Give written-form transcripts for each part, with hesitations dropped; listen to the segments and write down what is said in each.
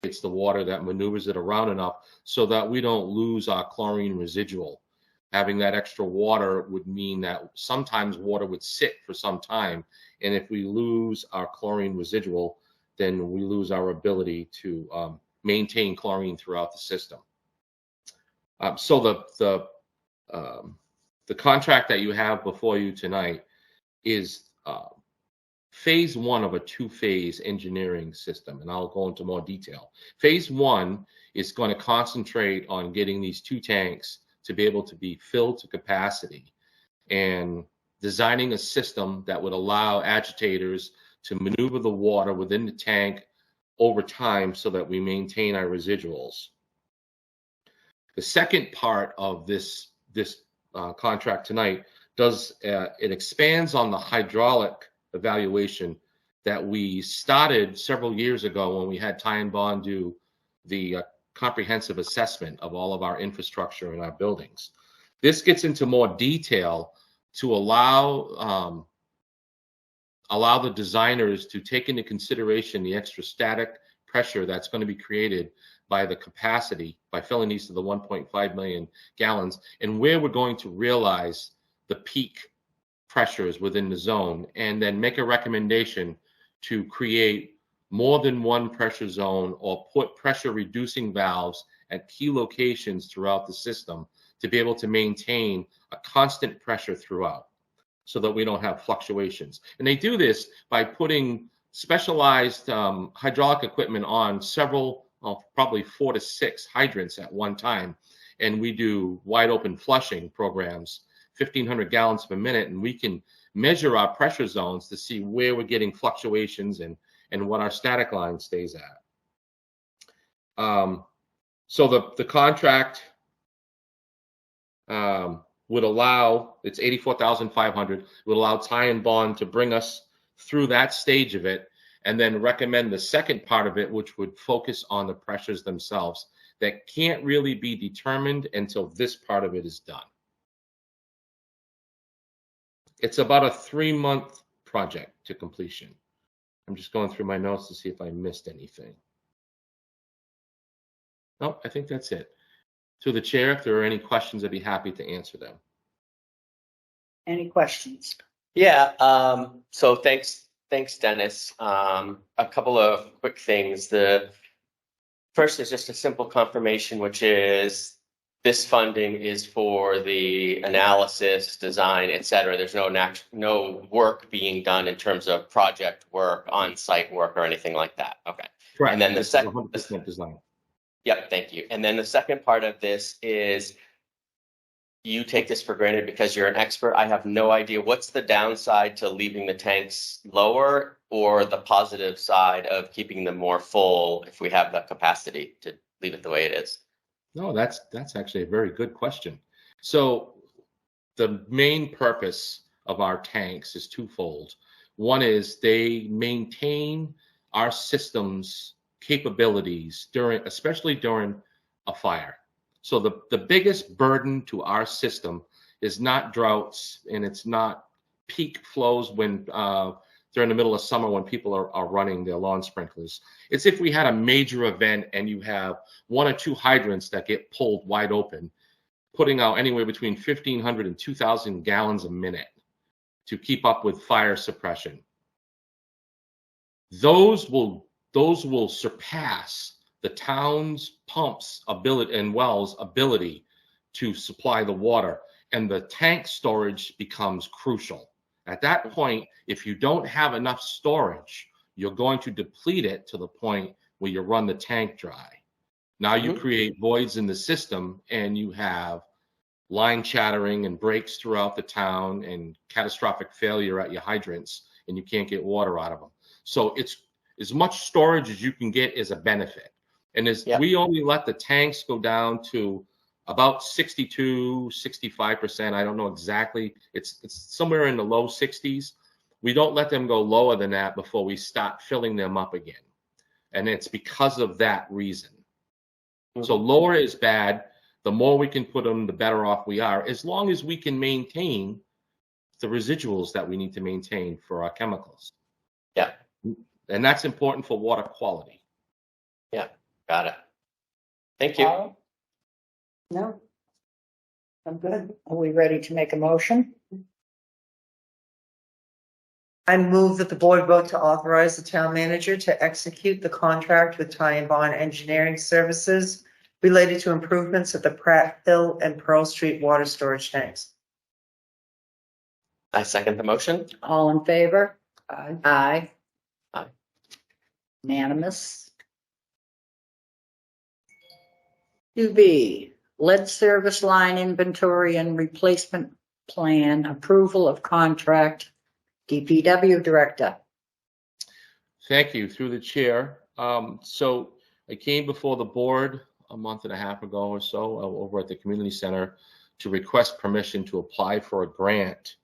it's the water that maneuvers it around enough so that we don't lose our chlorine residual. Having that extra water would mean that sometimes water would sit for some time, and if we lose our chlorine residual, then we lose our ability to maintain chlorine throughout the system. So the contract that you have before you tonight is phase one of a two-phase engineering system, and I'll go into more detail. Phase one is going to concentrate on getting these two tanks to be able to be filled to capacity and designing a system that would allow agitators to maneuver the water within the tank over time so that we maintain our residuals. The second part of this contract tonight it expands on the hydraulic evaluation that we started several years ago when we had Ty and Bond do the comprehensive assessment of all of our infrastructure in our buildings. This gets into more detail to allow the designers to take into consideration the extra static pressure that's going to be created by the capacity by filling these to the 1.5 million gallons, and where we're going to realize the peak pressures within the zone, and then make a recommendation to create more than one pressure zone or put pressure reducing valves at key locations throughout the system to be able to maintain a constant pressure throughout so that we don't have fluctuations. And they do this by putting specialized hydraulic equipment on several, probably 4 to 6 hydrants at one time. And we do wide open flushing programs, 1,500 gallons per minute, and we can measure our pressure zones to see where we're getting fluctuations and what our static line stays at. So the contract would allow, it's $84,500, would allow Ty and Bond to bring us through that stage of it, and then recommend the second part of it, which would focus on the pressures themselves that can't really be determined until this part of it is done. It's about a 3-month project to completion. I'm just going through my notes to see if I missed anything. No, I think that's it. To the chair, if there are any questions, I'd be happy to answer them. Any questions? Yeah, so thanks, Dennis. A couple of quick things. The first is just a simple confirmation, which is this funding is for the analysis, design, et cetera. There's no work being done in terms of project work, on-site work, or anything like that. Okay. Correct. And then the second 100% design. Yep, thank you. And then the second part of this is you take this for granted because you're an expert. I have no idea. What's the downside to leaving the tanks lower, or the positive side of keeping them more full if we have the capacity to leave it the way it is? No, that's actually a very good question. So the main purpose of our tanks is twofold. One is they maintain our system's capabilities especially during a fire. So the biggest burden to our system is not droughts, and it's not peak flows when during the middle of summer when people are running their lawn sprinklers. It's if we had a major event and you have 1 or 2 hydrants that get pulled wide open, putting out anywhere between 1,500 and 2,000 gallons a minute to keep up with fire suppression. Those will surpass the town's pumps ability and wells ability to supply the water, and the tank storage becomes crucial. At that point, if you don't have enough storage, you're going to deplete it to the point where you run the tank dry. Now you create voids in the system, and you have line chattering and breaks throughout the town and catastrophic failure at your hydrants, and you can't get water out of them. So it's as much storage as you can get is a benefit. And we only let the tanks go down to about 62, 65%. I don't know exactly. It's somewhere in the low 60s. We don't let them go lower than that before we start filling them up again. And it's because of that reason. So lower is bad. The more we can put them, the better off we are, as long as we can maintain the residuals that we need to maintain for our chemicals. Yeah. And that's important for water quality. Yeah. Got it. Thank you. Carl? No? I'm good. Are we ready to make a motion? I move that the board vote to authorize the town manager to execute the contract with Ty and Bond Engineering Services related to improvements at the Pratt Hill and Pearl Street water storage tanks. I second the motion. All in favor? Aye. Aye. Aye. Unanimous. 2B, lead service line inventory and replacement plan, approval of contract, DPW director. Thank you, through the chair. So I came before the board a month and a half ago or so over at the community center to request permission to apply for a grant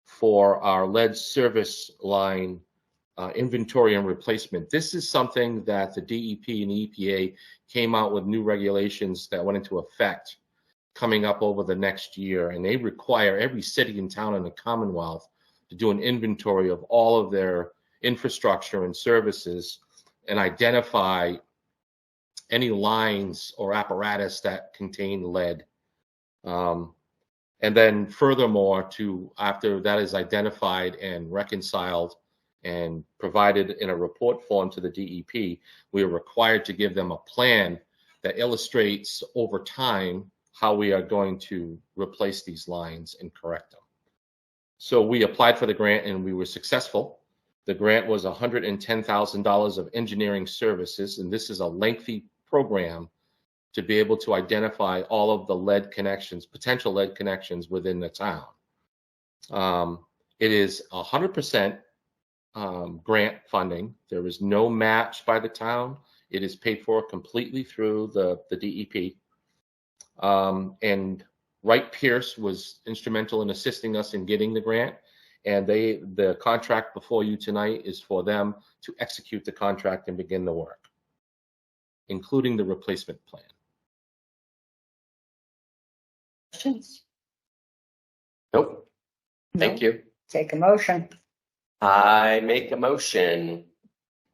for our lead service line inventory and replacement. This is something that the DEP and the EPA came out with new regulations that went into effect coming up over the next year, and they require every city and town in the Commonwealth to do an inventory of all of their infrastructure and services and identify any lines or apparatus that contain lead. And then furthermore, after that is identified and reconciled and provided in a report form to the DEP, we are required to give them a plan that illustrates over time how we are going to replace these lines and correct them. So we applied for the grant and we were successful. The grant was $110,000 of engineering services, and this is a lengthy program to be able to identify all of the lead connections, potential lead connections within the town. It is 100% grant funding. There is no match by the town. It is paid for completely through the DEP. And Wright Pierce was instrumental in assisting us in getting the grant. And the contract before you tonight is for them to execute the contract and begin the work, including the replacement plan. Questions? Nope. Thank you. Take a motion. I make a motion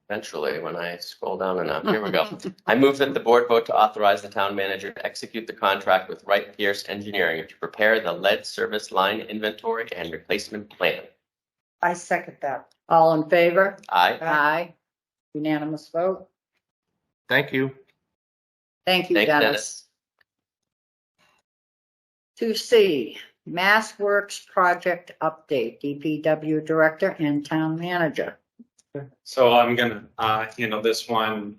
eventually when I scroll down enough. Here we go. I move that the board vote to authorize the town manager to execute the contract with Wright Pierce Engineering to prepare the lead service line inventory and replacement plan. I second that. All in favor? Aye. Aye. Unanimous vote. Thank you. Thank you, Thanks, Dennis. 2C, Mass Works Project Update, DPW Director and Town Manager. So I'm going to handle this one.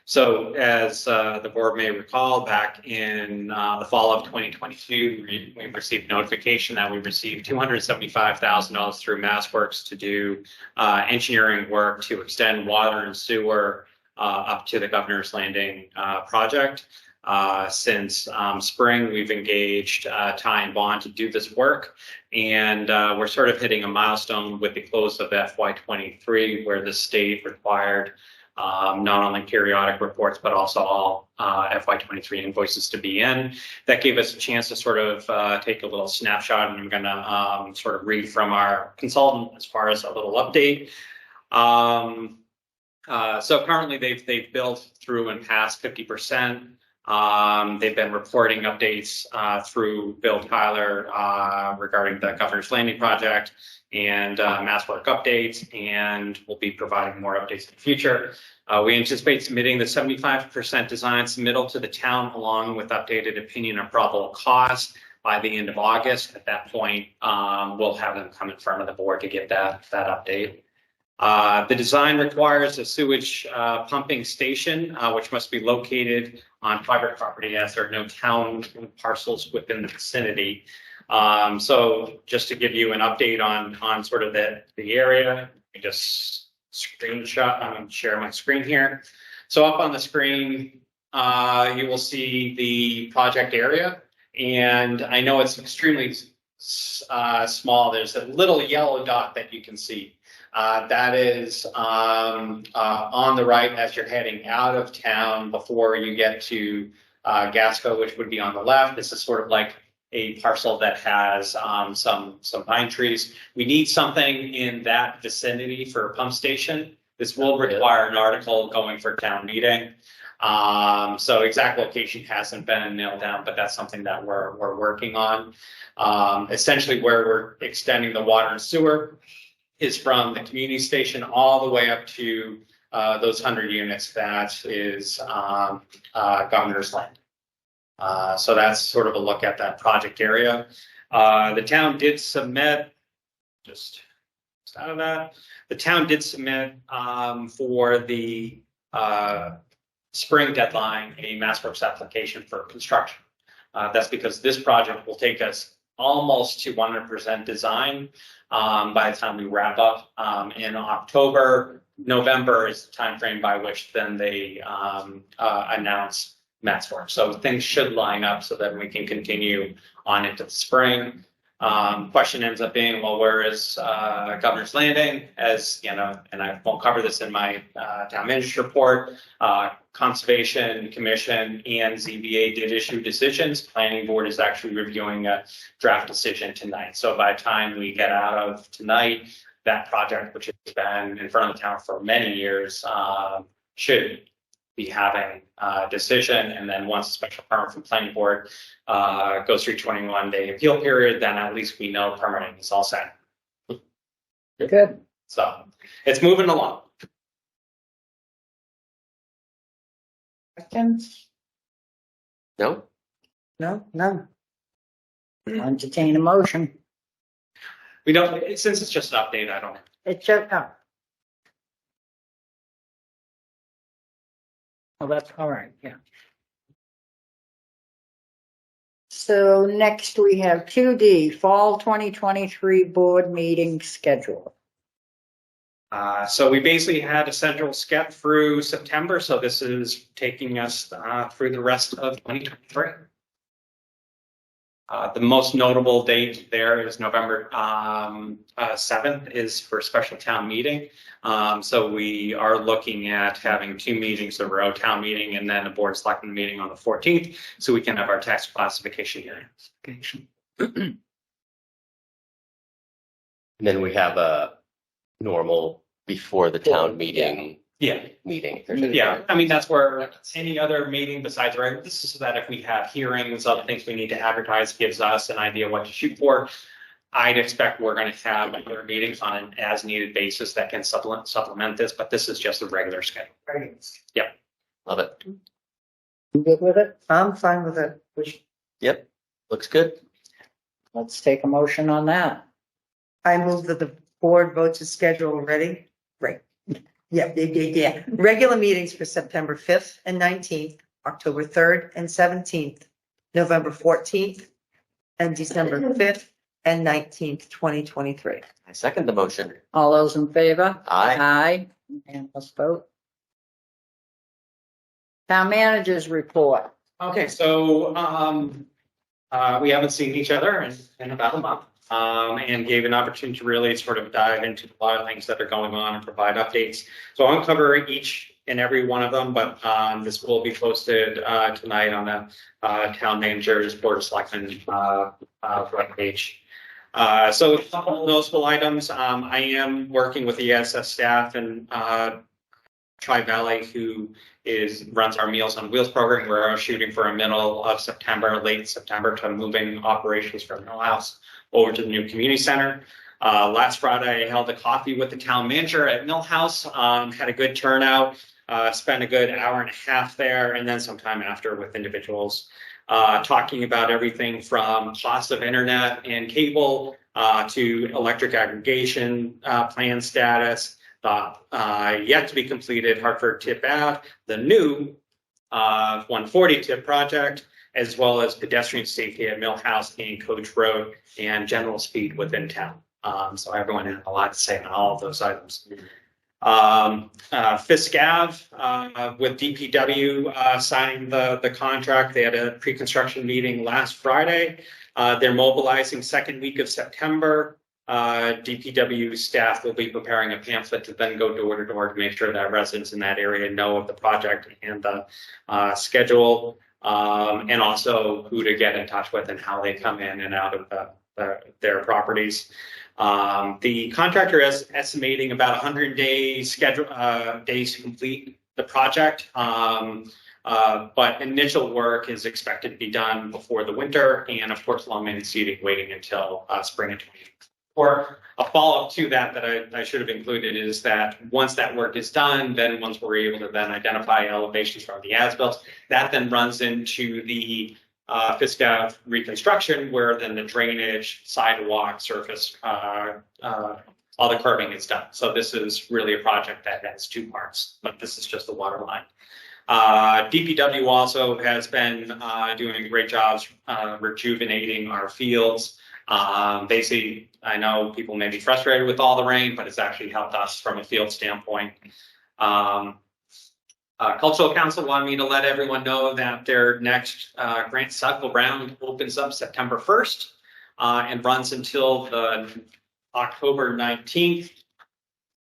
So as the board may recall, back in the fall of 2022, we received notification that we received $275,000 through MassWorks to do engineering work to extend water and sewer up to the Governor's Landing project. Since spring, we've engaged Ty and Bond to do this work, and we're sort of hitting a milestone with the close of FY23, where the state required not only periodic reports, but also all FY23 invoices to be in. That gave us a chance to sort of take a little snapshot, and I'm going to sort of read from our consultant as far as a little update. So currently they've built through and passed 50%. They've been reporting updates through Bill Tyler regarding the Governor's Landing project and MassWork updates, and we'll be providing more updates in the future. We anticipate submitting the 75% design submittal to the town along with updated opinion of probable cost by the end of August. At that point, we'll have them come in front of the board to get that update. The design requires a sewage pumping station, which must be located on private property as there are no town parcels within the vicinity. So just to give you an update on sort of the area, I just screenshot, I'm going to share my screen here. So up on the screen, you will see the project area, and I know it's extremely small. There's a little yellow dot that you can see. That is on the right as you're heading out of town before you get to Gasco, which would be on the left. This is sort of like a parcel that has some pine trees. We need something in that vicinity for a pump station. This will require an article going for town meeting. So exact location hasn't been nailed down, but that's something that we're working on. Essentially where we're extending the water and sewer is from the community station all the way up to those 100 units that is Governor's Land. So that's sort of a look at that project area. The town did submit, just out of that, the town did submit for the spring deadline a MassWorks application for construction. That's because this project will take us almost to 100% design by the time we wrap up in October. November is the time frame by which then they announce MassWorks. So things should line up so that we can continue on into the spring. Question ends up being, well, where is Governor's Landing? As you know, and I won't cover this in my town manager's report. Conservation Commission and ZBA did issue decisions. Planning Board is actually reviewing a draft decision tonight. So by the time we get out of tonight, that project, which has been in front of the town for many years, should be having a decision. And then once the special permit from Planning Board goes through 21-day appeal period, then at least we know permitting is all set. Good. So it's moving along. Questions? No? No, none. Entertain a motion. We don't, since it's just an update, I don't. It's just, oh, that's all right, yeah. So next we have 2D, Fall 2023 Board Meeting Schedule. So we basically had a central sketch through September. So this is taking us through the rest of 2023. The most notable date there is November 7th is for special town meeting. So we are looking at having 2 meetings, a row town meeting and then a board of selectmen meeting on the 14th. So we can have our tax classification hearing. And then we have a normal before the town meeting. Yeah. Meeting. Yeah, I mean, that's where any other meeting besides, right, this is so that if we have hearings, other things we need to advertise, gives us an idea what to shoot for. I'd expect we're going to have other meetings on an as needed basis that can supplement this, but this is just a regular schedule. Yep. Love it. You good with it? I'm fine with it. Yep. Looks good. Let's take a motion on that. I move that the board vote to schedule already. Right. Yeah. Regular meetings for September 5th and 19th, October 3rd and 17th, November 14th, and December 5th and 19th, 2023. I second the motion. All those in favor? Aye. Aye. Unanimous vote. Town managers report. Okay, so we haven't seen each other in about a month. And gave an opportunity to really sort of dive into a lot of things that are going on and provide updates. So I'll cover each and every one of them, but this will be posted tonight on the town manager's board of selectmen front page. So a couple of notable items. I am working with the ESS staff and Tri-Valley, who runs our Meals on Wheels program. We're shooting for a middle of September, late September, to moving operations from Mill House over to the new community center. Last Friday, I held a coffee with the town manager at Mill House. Had a good turnout. Spent a good hour and a half there, and then some time after with individuals talking about everything from cost of internet and cable to electric aggregation plan status. Yet to be completed Hartford Tip Ave, the new 140 Tip project, as well as pedestrian safety at Mill House and Coach Road and general speed within town. So everyone had a lot to say on all of those items. Fisk Ave with DPW signing the contract. They had a pre-construction meeting last Friday. They're mobilizing second week of September. DPW staff will be preparing a pamphlet to then go door to door to make sure that residents in that area know of the project and the schedule, and also who to get in touch with and how they come in and out of their properties. The contractor is estimating about 100 days to complete the project. But initial work is expected to be done before the winter, and of course, long main seeding waiting until spring of 2024. A follow-up to that I should have included is that once that work is done, then once we're able to then identify elevations from the as-built, that then runs into the FISCAV reconstruction, where then the drainage, sidewalk, surface, all the curbing is done. So this is really a project that has two parts, but this is just the water line. DPW also has been doing great jobs rejuvenating our fields. Basically, I know people may be frustrated with all the rain, but it's actually helped us from a field standpoint. Cultural Council wanted me to let everyone know that their next grant cycle round opens up September 1st and runs until the October 19th.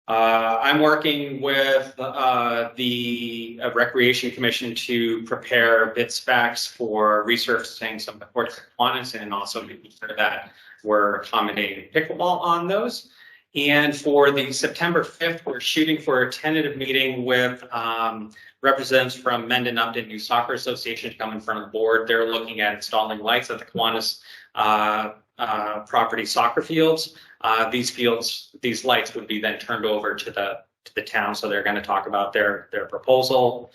I'm working with the Recreation Commission to prepare bid specs for resurfacing some of the courts at Kiwanis, and also making sure that we're accommodating pickleball on those. And for the September 5th, we're shooting for a tentative meeting with representatives from Mendon Upton Youth Soccer Association to come in front of the board. They're looking at installing lights at the Kiwanis property soccer fields. These lights would be then turned over to the town, so they're going to talk about their proposal.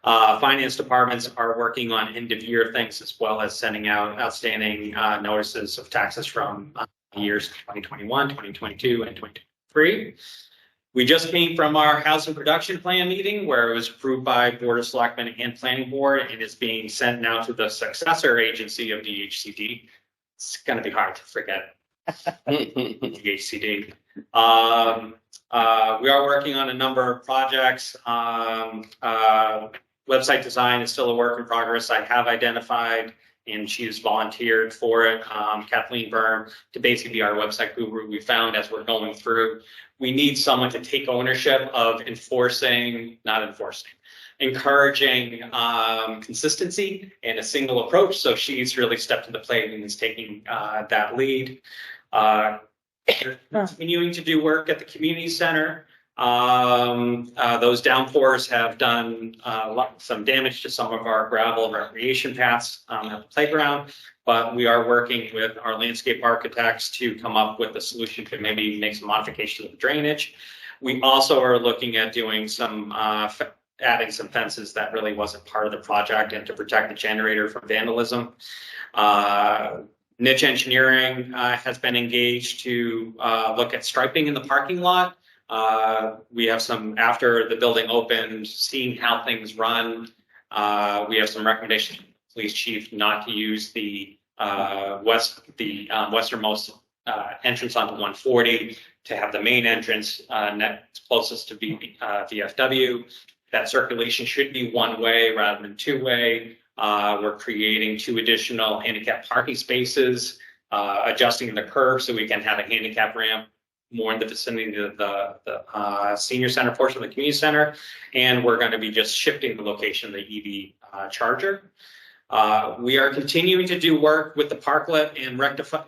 Finance departments are working on end of year things, as well as sending out outstanding notices of taxes from years 2021, 2022, and 2023. We just came from our housing production plan meeting, where it was approved by Board of Selectmen and Planning Board, and is being sent now to the successor agency of DHCD. It's going to be hard to forget DHCD. We are working on a number of projects. Website design is still a work in progress. I have identified, and she's volunteered for it, Kathleen Byrne, to basically be our website guru. We found as we're going through, we need someone to take ownership of encouraging consistency and a single approach. So she's really stepped to the plate and is taking that lead. Continuing to do work at the community center. Those downpours have done some damage to some of our gravel recreation paths at the playground, but we are working with our landscape architects to come up with a solution to maybe make some modifications of the drainage. We also are looking at doing some adding some fences that really wasn't part of the project, and to protect the generator from vandalism. Niche Engineering has been engaged to look at striping in the parking lot. We have some, after the building opened, seeing how things run. We have some recommendations from the police chief not to use the westernmost entrance onto 140, to have the main entrance next closest to VFW. That circulation should be one way rather than two way. We're creating 2 additional handicap parking spaces, adjusting the curve so we can have a handicap ramp more in the vicinity of the senior center portion of the community center. And we're going to be just shifting the location of the EV charger. We are continuing to do work with the parklet and reconcile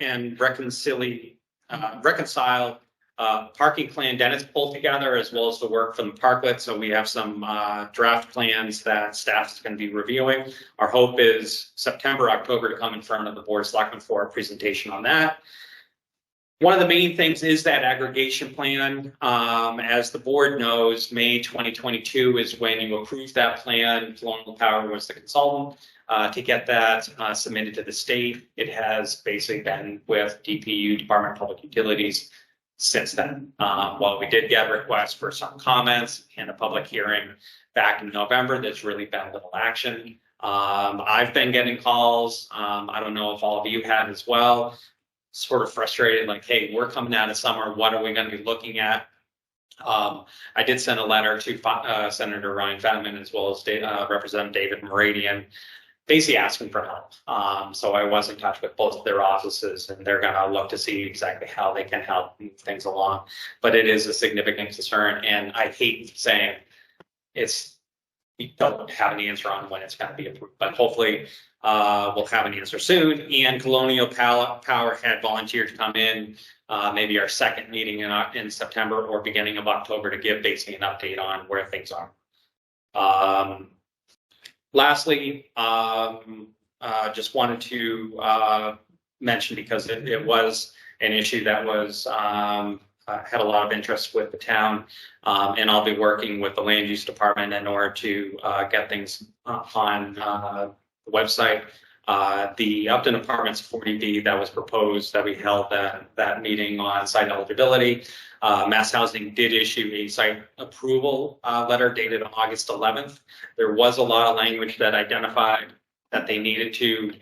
parking plan Dennis pulled together, as well as the work from the parklet. So we have some draft plans that staff is going to be reviewing. Our hope is September, October to come in front of the Board of Selectmen for a presentation on that. One of the main things is that aggregation plan. As the board knows, May 2022 is when you approved that plan. Colonial Power was the consultant to get that submitted to the state. It has basically been with DPU, Department of Public Utilities, since then. While we did get requests for some comments and a public hearing back in November, there's really been little action. I've been getting calls. I don't know if all of you have as well. Sort of frustrated, like, hey, we're coming out of summer. What are we going to be looking at? I did send a letter to Senator Ryan Fetterman, as well as Representative David Meridian, basically asking for help. So I was in touch with both of their offices, and they're going to look to see exactly how they can help move things along. But it is a significant concern, and I hate saying we don't have an answer on when it's going to be approved, but hopefully we'll have an answer soon. And Colonial Power had volunteered to come in maybe our second meeting in September or beginning of October to give basically an update on where things are. Lastly, just wanted to mention, because it was an issue that was had a lot of interest with the town, and I'll be working with the land use department in order to get things on the website. The Upton Apartments 40B that was proposed, that we held that meeting on site eligibility. Mass Housing did issue a site approval letter dated on August 11th. There was a lot of language that identified that they needed to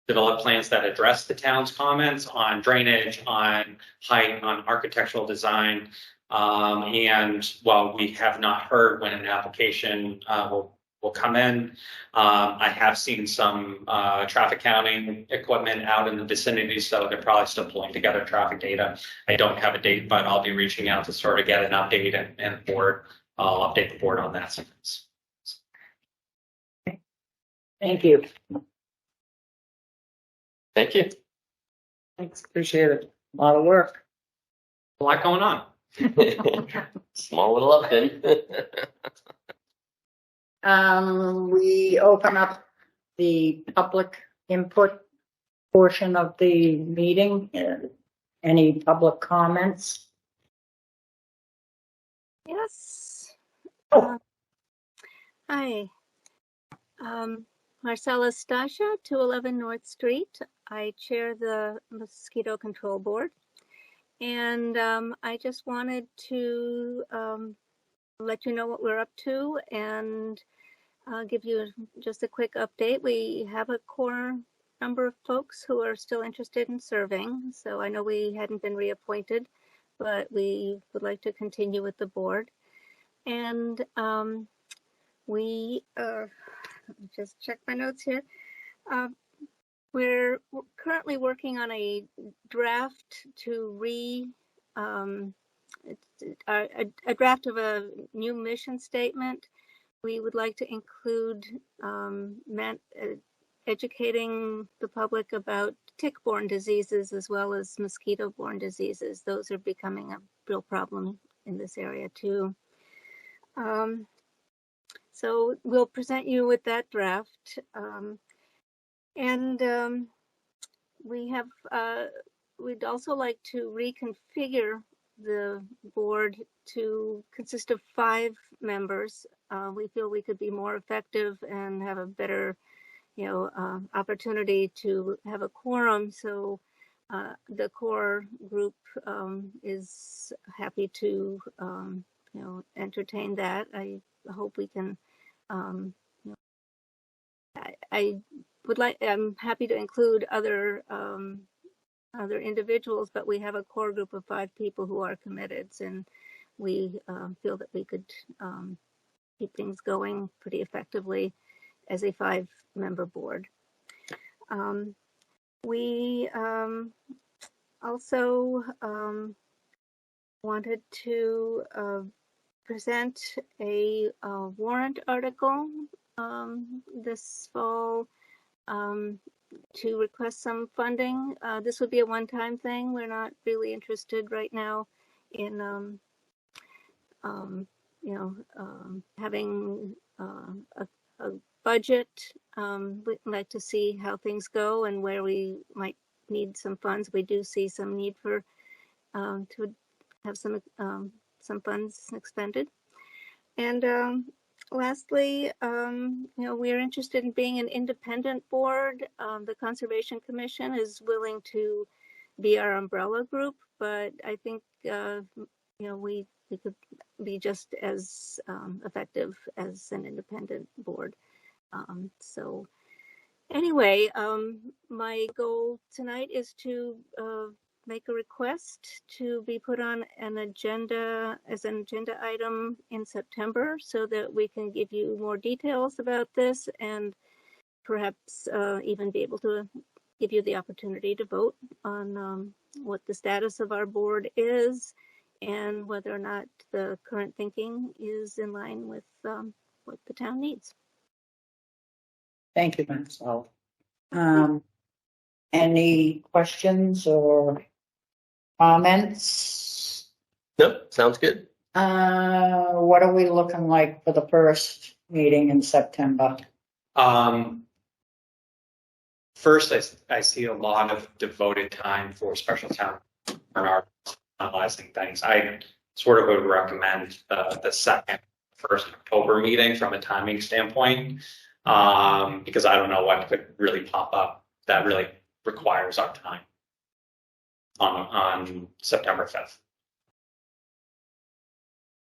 develop plans that address the town's comments on drainage, on height, on architectural design. And while we have not heard when an application will come in, I have seen some traffic counting equipment out in the vicinity, so they're probably still pulling together traffic data. I don't have a date, but I'll be reaching out to sort of get an update, and the board, I'll update the board on that. Thank you. Thank you. Thanks, appreciate it. A lot of work. A lot going on. Small little Upton. We open up the public input portion of the meeting. Any public comments? Yes. Oh. Hi. Marcella Stasha, 211 North Street. I chair the Mosquito Control Board. And I just wanted to let you know what we're up to and give you just a quick update. We have a core number of folks who are still interested in serving. So I know we hadn't been reappointed, but we would like to continue with the board. And we just check my notes here. We're currently working on a draft to a draft of a new mission statement. We would like to include educating the public about tick-borne diseases as well as mosquito-borne diseases. Those are becoming a real problem in this area too. So we'll present you with that draft. We'd also like to reconfigure the board to consist of 5 members. We feel we could be more effective and have a better, opportunity to have a quorum. So the core group is happy to, entertain that. I hope we can. I'm happy to include other individuals, but we have a core group of 5 people who are committed, and we feel that we could keep things going pretty effectively as a 5-member board. We also wanted to present a warrant article this fall to request some funding. This would be a one-time thing. We're not really interested right now in having a budget. We'd like to see how things go and where we might need some funds. We do see some need for to have some funds expended. And lastly, we're interested in being an independent board. The Conservation Commission is willing to be our umbrella group, but I think we could be just as effective as an independent board. So anyway, my goal tonight is to make a request to be put on an agenda as an agenda item in September so that we can give you more details about this and perhaps even be able to give you the opportunity to vote on what the status of our board is and whether or not the current thinking is in line with what the town needs. Thank you, Marcel. Any questions or comments? Nope, sounds good. What are we looking like for the first meeting in September? First, I see a lot of devoted time for special town on our analyzing things. I sort of would recommend the second, first October meeting from a timing standpoint, because I don't know what could really pop up that really requires our time on September 5th.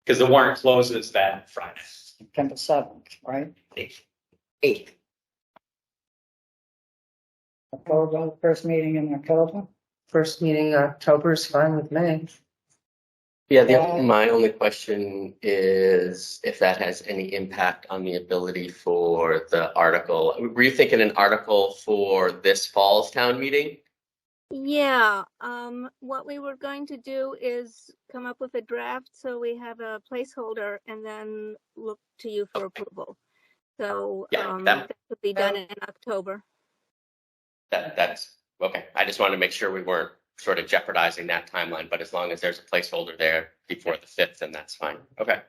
Because the warrant closes that Friday. September 7th, right? 8th. 8th. October, first meeting in October? First meeting in October is fine with me. Yeah, Yeah. my only question is if that has any impact on the ability for the article. Were you thinking an article for this fall's town meeting? Yeah, what we were going to do is come up with a draft so we have a placeholder and then look to you for approval. So Yeah, that could be done in October. That's okay. I just wanted to make sure we weren't sort of jeopardizing that timeline, but as long as there's a placeholder there before the 5th, then that's fine. Okay.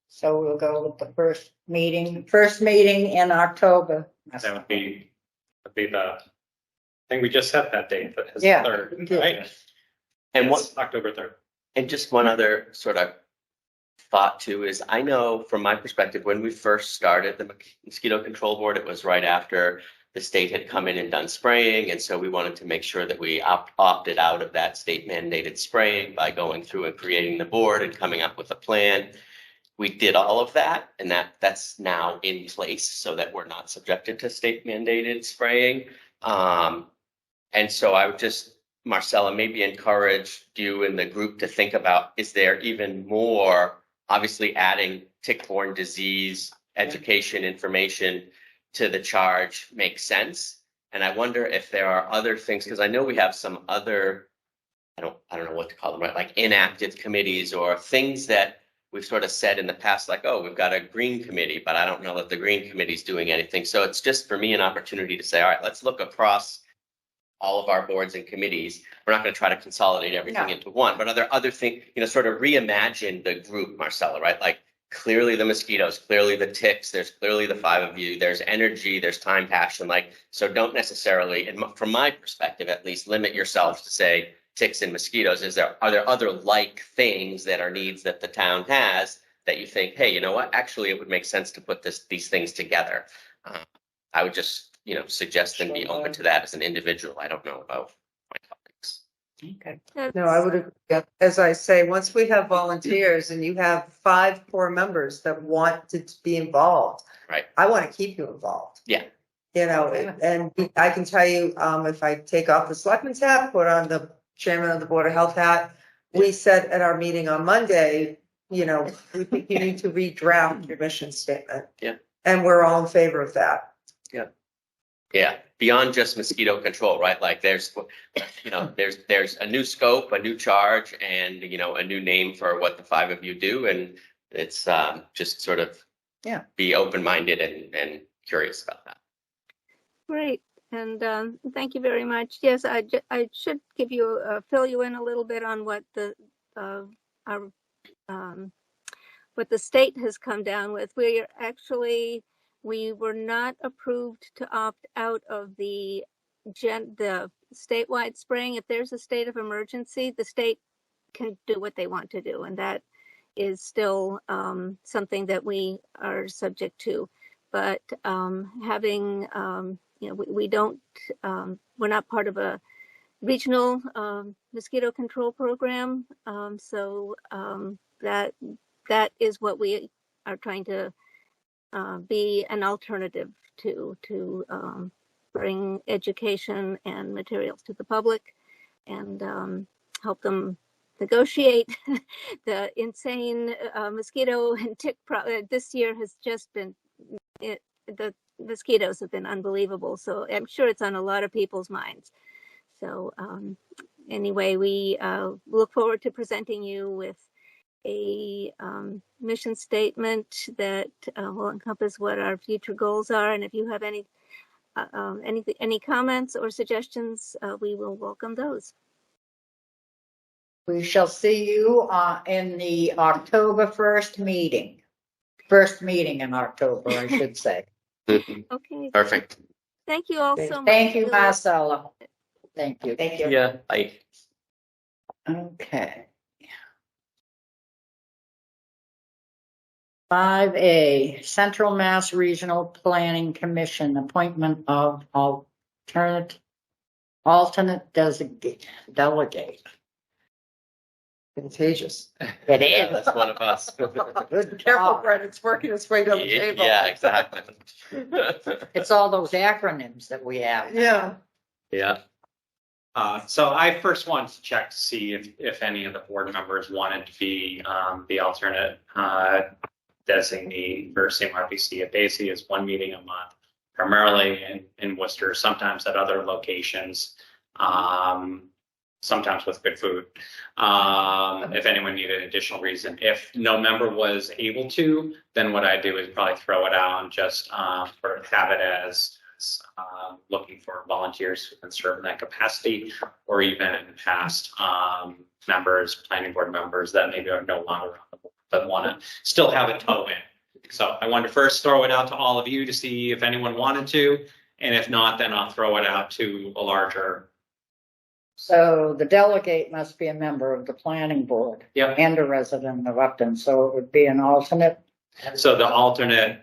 So we'll go with the first meeting in October. That would be the, I think we just set that date, but it's Yeah, the 3rd, we did. right? And It's October 3rd. And just one other sort of thought too is I know from my perspective, when we first started the mosquito control board, it was right after the state had come in and done spraying. And so we wanted to make sure that we opted out of that state mandated spraying by going through and creating the board and coming up with a plan. We did all of that, and that's now in place so that we're not subjected to state mandated spraying. And so I would just, Marcella, maybe encourage you and the group to think about, is there even more, obviously adding tick-borne disease, education, information to the charge makes sense. And I wonder if there are other things, because I know we have some other, I don't know what to call them, right? Like inactive committees or things that we've sort of said in the past, like, oh, we've got a green committee, but I don't know that the green committee is doing anything. So it's just for me an opportunity to say, all right, let's look across all of our boards and committees. We're not going to try to consolidate everything into one, but are there other things, sort of reimagine the group, Marcella, right? Like clearly the mosquitoes, clearly the ticks, there's clearly the 5 of you, there's energy, there's time, passion, so don't necessarily, and from my perspective, at least limit yourselves to say ticks and mosquitoes. Are there other like things that are needs that the town has that you think, hey, you know what, actually it would make sense to put these things together. I would just, suggest and be open to that as an individual. I don't know about my colleagues. Okay. No, I would agree. As I say, once we have volunteers and you have 5 core members that want to be involved, right? I want to keep you involved. Yeah. And I can tell you, if I take off the selectman's hat, put on the chairman of the Board of Health hat, we said at our meeting on Monday, we think you need to redraft your mission statement. Yeah. And we're all in favor of that. Yeah. Yeah. Beyond just mosquito control, right? Like there's a new scope, a new charge, and, a new name for what the 5 of you do. And it's just sort of be open-minded and curious about that. Great. And thank you very much. Yes, I should give you fill you in a little bit on what what the state has come down with. We were not approved to opt out of the statewide spraying. If there's a state of emergency, the state can do what they want to do, and that is still something that we are subject to. But having we don't, we're not part of a regional mosquito control program. So that is what we are trying to be an alternative to bring education and materials to the public and help them negotiate the insane mosquito and tick this year has just been the mosquitoes have been unbelievable. So I'm sure it's on a lot of people's minds. So anyway, we look forward to presenting you with a mission statement that will encompass what our future goals are. And if you have any comments or suggestions, we will welcome those. We shall see you in the October 1st meeting. first meeting in October, I should say. Okay. Perfect. Thank you all so much. Thank you, Really- Marcella. Thank you. Thank you. Yeah, I, Okay. 5A, Central Mass Regional Planning Commission, appointment of alternate delegate. Contagious. It yeah, is. that's one of us. Good Careful, God. Brett, it's working its way down the table. Yeah, exactly. It's all those acronyms that we have. Yeah. Yeah, So I first wanted to check to see if any of the board members wanted to be the alternate designee for CMRPC. It basically is one meeting a month, primarily in Worcester, sometimes at other locations, sometimes with good food. If anyone needed an additional reason, if no member was able to, then what I do is probably throw it out and just sort of have it as looking for volunteers who can serve in that capacity, or even past members, planning board members that maybe are no longer on the board but want to still have a toe in. So I wanted to first throw it out to all of you to see if anyone wanted to, and if not, then I'll throw it out to a larger. So the delegate must be a member of the planning board. Yep. And a resident of Upton, so it would be an alternate. So the alternate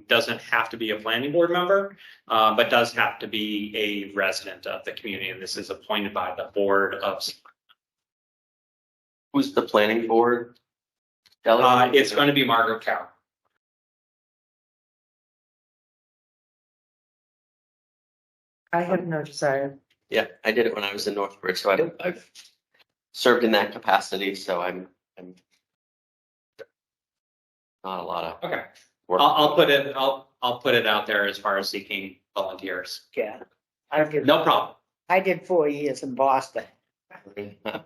doesn't have to be a planning board member, but does have to be a resident of the community. And this is appointed by the board of. who's the planning board? delegate? It's going to be Margaret Cow. I have no desire. Yeah, I did it when I was in Northbridge, so I've served in that capacity, so I'm not a lot of Okay. work. I'll put it out there as far as seeking volunteers. Yeah. I did, No problem. I did 4 years in Boston. Yeah.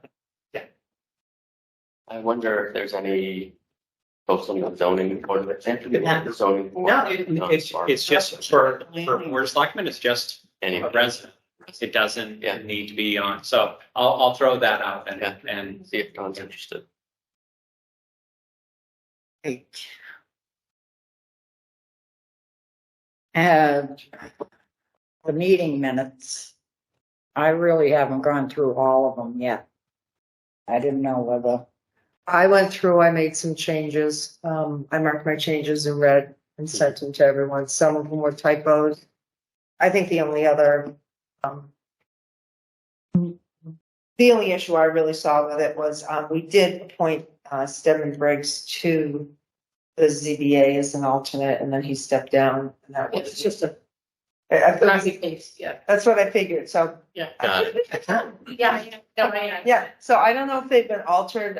I wonder if there's any folks on the zoning board that can't get Yeah. the zoning board. No, Not as far. it's just for board of selectmen, it's just a Anyway, resident. It doesn't Yeah. need to be on. So I'll throw that out Yeah. and see if Don's interested. Right. And the meeting minutes, I really haven't gone through all of them yet. I didn't know whether, I went through, I made some changes. I marked my changes in red and sent them to everyone. Some of them were typos. I think the only other, the only issue I really saw with it was, we did appoint, Stedman Briggs to the ZBA as an alternate, and then he stepped down, and that was it's just a, yeah, that's what I figured, so. Got it. Yeah, so I don't know if they've been altered,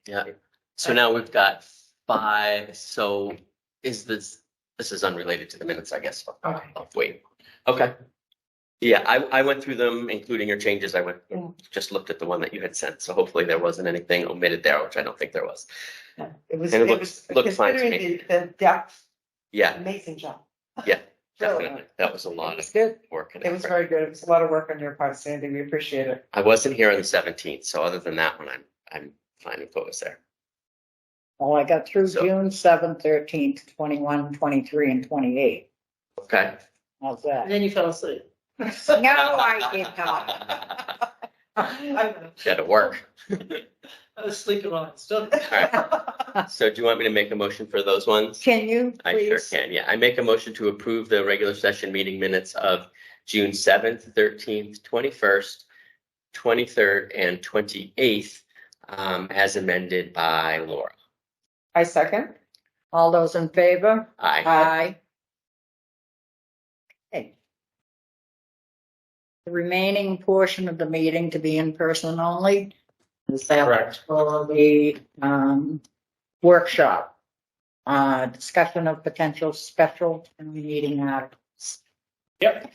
Yeah. So now we've got 5. So is this is unrelated to the minutes, I guess. I'll wait. Okay. Yeah, I went through them, including your changes. I just looked at the one that you had sent. So hopefully there wasn't anything omitted there, which I don't think there was. it was, And it it looks was fine to considering the depth, Yeah, amazing job. yeah, Really. definitely. That was a lot it's of good. work. And It was effort. very good. It was a lot of work on your part, Sandy. We appreciate it. I wasn't here on the 17th, so other than that one, I'm fine with what was there. Well, I got through So- June 7th, 13th, 21, 23, and 28. Okay. How's that? then you fell asleep. No, I did not. She had to work. I was sleeping while I still. So do you want me to make a motion for those ones? Can you I sure please? can, yeah. I make a motion to approve the regular session meeting minutes of June 7th, 13th, 21st, 23rd, and 28th, as amended by Laura. I second. All those in favor? Aye. Aye. Okay. The remaining portion of the meeting to be in person only. Is that Correct. for the workshop? Discussion of potential special meeting articles. Yep.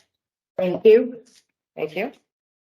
Thank you. Thank you.